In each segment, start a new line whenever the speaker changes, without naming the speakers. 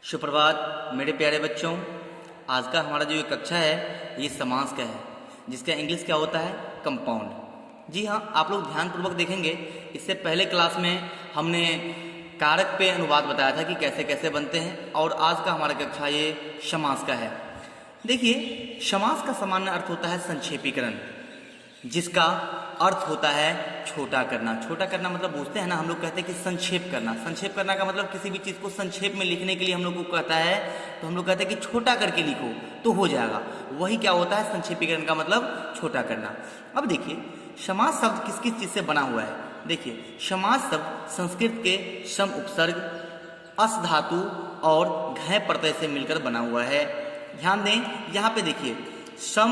सुप्रभात मेरे प्यारे बच्चों। आज का हमारा जो ये कक्षा है ये समास का है, जिसका इंग्लिश क्या होता है, कंपाउंड। जी हाँ, आप लोग ध्यानपूर्वक देखेंगे। इससे पहले क्लास में हमने कारक पे अनुवाद बताया था कि कैसे कैसे बनते हैं, और आज का हमारा कक्षा ये समास का है। देखिए, समास का सामान्य अर्थ होता है संक्षेपीकरण, जिसका अर्थ होता है छोटा करना। छोटा करना मतलब पूछते हैं ना, हम लोग कहते हैं कि संक्षेप करना। संक्षेप करना का मतलब किसी भी चीज़ को संक्षेप में लिखने के लिए हम लोग को कहता है, तो हम लोग कहते हैं कि छोटा करके लिखो तो हो जाएगा। वही क्या होता है, संक्षेपीकरण का मतलब छोटा करना। अब देखिए, समास शब्द किस किस चीज़ से बना हुआ है। देखिए, समास शब्द संस्कृत के सम उपसर्ग, अस धातु और घय प्रत्यय से मिलकर बना हुआ है। ध्यान दें, यहाँ पे देखिए, सम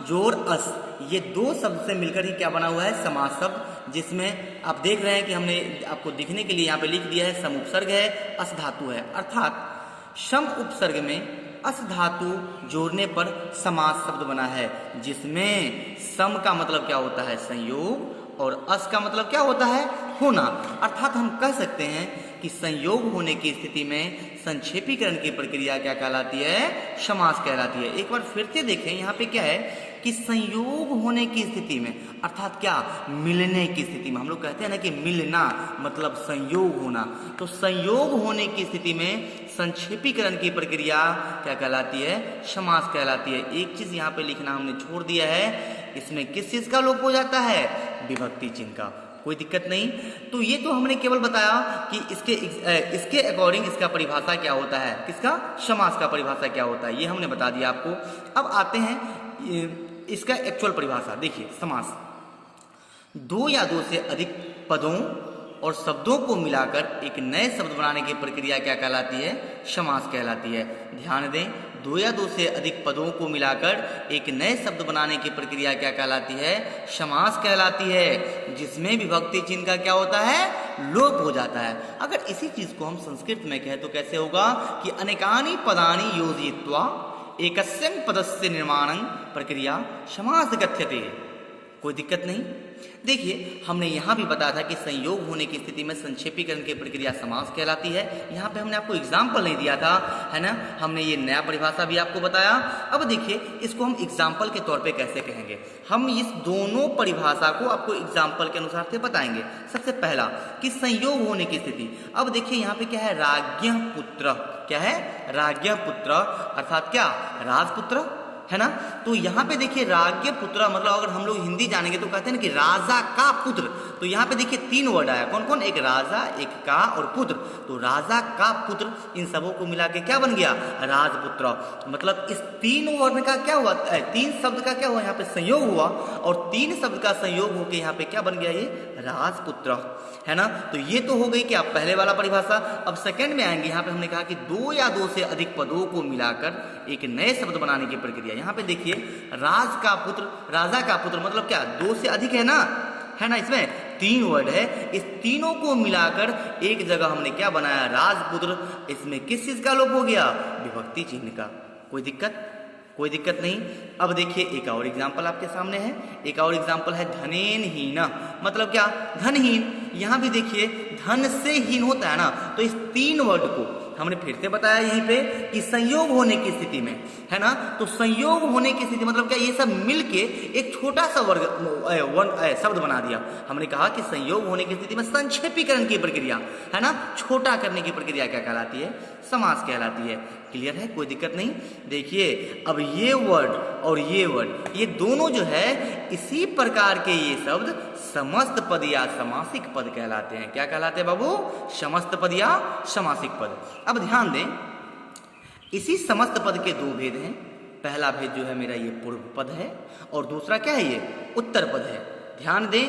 जोड़ अस, ये दो शब्द से मिलकर ही क्या बना हुआ है, समास शब्द। जिसमें आप देख रहे हैं कि हमने आपको दिखने के लिए यहाँ पे लिख दिया है सम उपसर्ग है, अस धातु है। अर्थात सम उपसर्ग में अस धातु जोड़ने पर समास शब्द बना है, जिसमें सम का मतलब क्या होता है, संयोग, और अस का मतलब क्या होता है, होना। अर्थात हम कह सकते हैं कि संयोग होने की स्थिति में संक्षेपीकरण की प्रक्रिया क्या कहलाती है, समास कहलाती है। एक बार फिर से देखें, यहाँ पे क्या है कि संयोग होने की स्थिति में, अर्थात क्या, मिलने की स्थिति में। हम लोग कहते हैं ना कि मिलना मतलब संयोग होना, तो संयोग होने की स्थिति में संक्षेपीकरण की प्रक्रिया क्या कहलाती है, समास कहलाती है। एक चीज यहाँ पे लिखना हमने छोड़ दिया है, इसमें किस चीज का लोप हो जाता है, विभक्ति चिन्ह का। कोई दिक्कत नहीं। तो ये तो हमने केवल बताया कि इसके अकॉर्डिंग इसका परिभाषा क्या होता है, किसका, समास का परिभाषा क्या होता है, ये हमने बता दिया आपको। अब आते हैं इसका एक्चुअल परिभाषा। देखिए, समास दो या दो से अधिक पदों और शब्दों को मिलाकर एक नए शब्द बनाने की प्रक्रिया क्या कहलाती है, समास कहलाती है। ध्यान दें, दो या दो से अधिक पदों को मिलाकर एक नए शब्द बनाने की प्रक्रिया क्या कहलाती है, समास कहलाती है, जिसमें विभक्ति चिन्ह का क्या होता है, लोप हो जाता है। अगर इसी चीज को हम संस्कृत में कहें तो कैसे होगा कि अनेकानि पदानि योजयित्वा एकस्यं पदस्य निर्माणं प्रक्रिया समास कथ्यते। कोई दिक्कत नहीं। देखिए, हमने यहाँ भी बताया था कि संयोग होने की स्थिति में संक्षेपीकरण की प्रक्रिया समास कहलाती है। यहाँ पे हमने आपको एग्जाम्पल नहीं दिया था, है ना, हमने ये नया परिभाषा भी आपको बताया। अब देखिए, इसको हम एग्जाम्पल के तौर पे कैसे कहेंगे। हम इस दोनों परिभाषा को आपको एग्जाम्पल के अनुसार से बताएंगे। सबसे पहला कि संयोग होने की स्थिति। अब देखिए, यहाँ पे क्या है, राज्ञः पुत्र, क्या है, राज्ञः पुत्र, अर्थात क्या, राजपुत्र, है ना। तो यहाँ पे देखिए, राज्ञ पुत्र मतलब अगर हम लोग हिंदी जानेंगे तो कहते हैं ना कि राजा का पुत्र। तो यहाँ पे देखिए तीन वर्ड आया, कौन कौन, एक राजा, एक का और पुत्र। तो राजा का पुत्र, इन सबों को मिला के क्या बन गया, राजपुत्र। मतलब इस तीन वर्ड का क्या हुआ, तीन शब्द का क्या हुआ, यहाँ पे संयोग हुआ, और तीन शब्द का संयोग होकर यहाँ पे क्या बन गया, ये राजपुत्र, है ना। तो ये तो हो गई कि आप पहले वाला परिभाषा। अब सेकंड में आएंगे, यहाँ पे हमने कहा कि दो या दो से अधिक पदों को मिलाकर एक नए शब्द बनाने की प्रक्रिया। यहाँ पे देखिए, राज का पुत्र, राजा का पुत्र मतलब क्या, दो से अधिक है ना, है ना, इसमें तीन वर्ड है, इस तीनों को मिलाकर एक जगह हमने क्या बनाया, राजपुत्र। इसमें किस चीज का लोप हो गया, विभक्ति चिन्ह का। कोई दिक्कत, कोई दिक्कत नहीं। अब देखिए, एक और एग्जाम्पल आपके सामने है। एक और एग्जाम्पल है धनेन हीन, मतलब क्या, धनहीन। यहाँ भी देखिए, धन से हीन होता है ना, तो इस तीन वर्ड को हमने फिर से बताया यहीं पे कि संयोग होने की स्थिति में, है ना। तो संयोग होने की स्थिति मतलब क्या, ये सब मिलके एक छोटा सा शब्द बना दिया। हमने कहा कि संयोग होने की स्थिति में संक्षेपीकरण की प्रक्रिया, है ना, छोटा करने की प्रक्रिया क्या कहलाती है, समास कहलाती है। क्लियर है, कोई दिक्कत नहीं। देखिए, अब ये वर्ड और ये वर्ड, ये दोनों जो है इसी प्रकार के ये शब्द समस्त पद या समासिक पद कहलाते हैं। क्या कहलाते हैं बाबू, समस्त पद या समासिक पद। अब ध्यान दें, इसी समस्त पद के दो भेद हैं। पहला भेद जो है मेरा ये पूर्व पद है, और दूसरा क्या है, ये उत्तर पद है। ध्यान दें,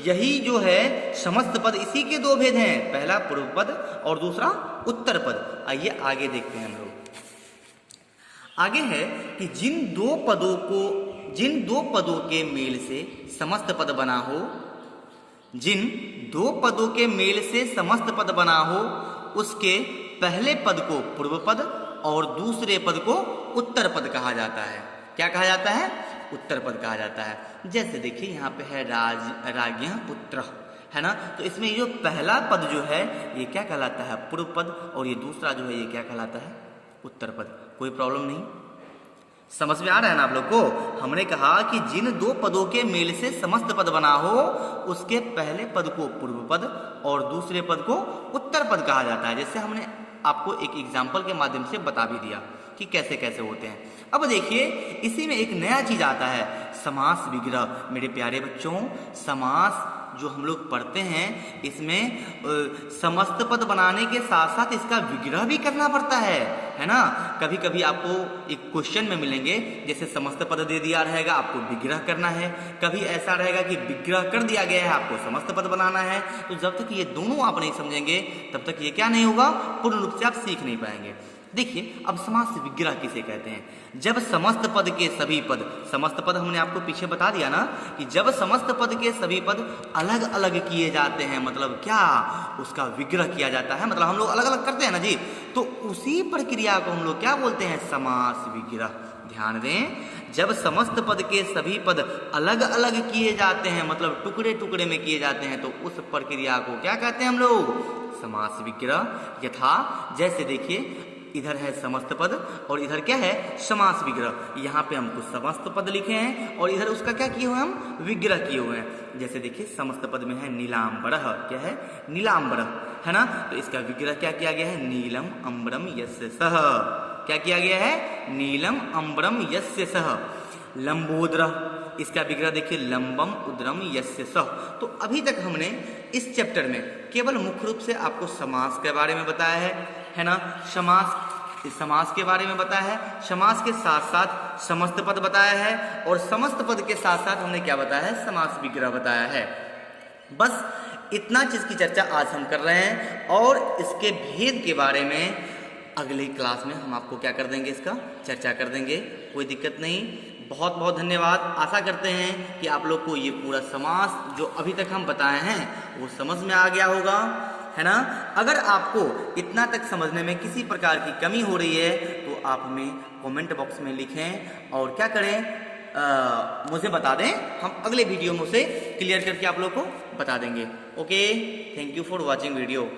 यही जो है समस्त पद, इसी के दो भेद हैं, पहला पूर्व पद और दूसरा उत्तर पद। आइए आगे देखते हैं हम लोग। आगे है कि जिन दो पदों के मेल से समस्त पद बना हो, जिन दो पदों के मेल से समस्त पद बना हो, उसके पहले पद को पूर्व पद और दूसरे पद को उत्तर पद कहा जाता है। क्या कहा जाता है, उत्तर पद कहा जाता है। जैसे देखिए, यहाँ पे है राज्ञः पुत्र, है ना। तो इसमें ये जो पहला पद जो है ये क्या कहलाता है, पूर्व पद, और ये दूसरा जो है ये क्या कहलाता है, उत्तर पद। कोई प्रॉब्लम नहीं, समझ में आ रहा है ना आप लोग को। हमने कहा कि जिन दो पदों के मेल से समस्त पद बना हो उसके पहले पद को पूर्व पद और दूसरे पद को उत्तर पद कहा जाता है। जैसे हमने आपको एक एग्जाम्पल के माध्यम से बता भी दिया कि कैसे कैसे होते हैं। अब देखिए इसी में एक नया चीज आता है, समास विग्रह। मेरे प्यारे बच्चों, समास जो हम लोग पढ़ते हैं इसमें समस्त पद बनाने के साथ साथ इसका विग्रह भी करना पड़ता है ना। कभी कभी आपको एक क्वेश्चन में मिलेंगे, जैसे समस्त पद दे दिया रहेगा, आपको विग्रह करना है। कभी ऐसा रहेगा कि विग्रह कर दिया गया है, आपको समस्त पद बनाना है। तो जब तक ये दोनों आप नहीं समझेंगे तब तक ये क्या नहीं होगा, पूर्ण रूप से आप सीख नहीं पाएंगे। देखिए अब समास विग्रह किसे कहते हैं, जब समस्त पद के सभी पद, समस्त पद हमने आपको पीछे बता दिया ना कि जब समस्त पद के सभी पद अलग अलग किए जाते हैं, मतलब क्या, उसका विग्रह किया जाता है, मतलब हम लोग अलग अलग करते हैं ना जी, तो उसी प्रक्रिया को हम लोग क्या बोलते हैं, समास विग्रह। ध्यान दें, जब समस्त पद के सभी पद अलग अलग किए जाते हैं, मतलब टुकड़े टुकड़े में किए जाते हैं, तो उस प्रक्रिया को क्या कहते हैं हम लोग, समास विग्रह। यथा जैसे देखिए इधर है समस्त पद और इधर क्या है, समास विग्रह। यहाँ पे हम कुछ समस्त पद लिखे हैं और इधर उसका क्या किए हुए हम, विग्रह किए हुए हैं। जैसे देखिए समस्त पद में है नीलांबरः, क्या है, नीलांबरः, है ना। तो इसका विग्रह क्या किया गया है, नीलम अम्बरम यस्य सः। क्या किया गया है, नीलम अम्बरम यस्य सः। लंबोदरः, इसका विग्रह देखिए, लंबम उदरम यस्य सः। तो अभी तक हमने इस चैप्टर में केवल मुख्य रूप से आपको समास के बारे में बताया है ना। समास के बारे में बताया है, समास के साथ साथ समस्त पद बताया है और समस्त पद के साथ साथ हमने क्या बताया है, समास विग्रह बताया है। बस इतना चीज की चर्चा आज हम कर रहे हैं और इसके भेद के बारे में अगली क्लास में हम आपको क्या कर देंगे, इसका चर्चा कर देंगे। कोई दिक्कत नहीं। बहुत बहुत धन्यवाद। आशा करते हैं कि आप लोग को ये पूरा समास जो अभी तक हम बताए हैं वो समझ में आ गया होगा, है ना। अगर आपको इतना तक समझने में किसी प्रकार की कमी हो रही है तो आप हमें कमेंट बॉक्स में लिखें और क्या करें, मुझे बता दें। हम अगले वीडियो में उसे क्लियर करके आप लोग को बता देंगे। Okay, thank you for watching video.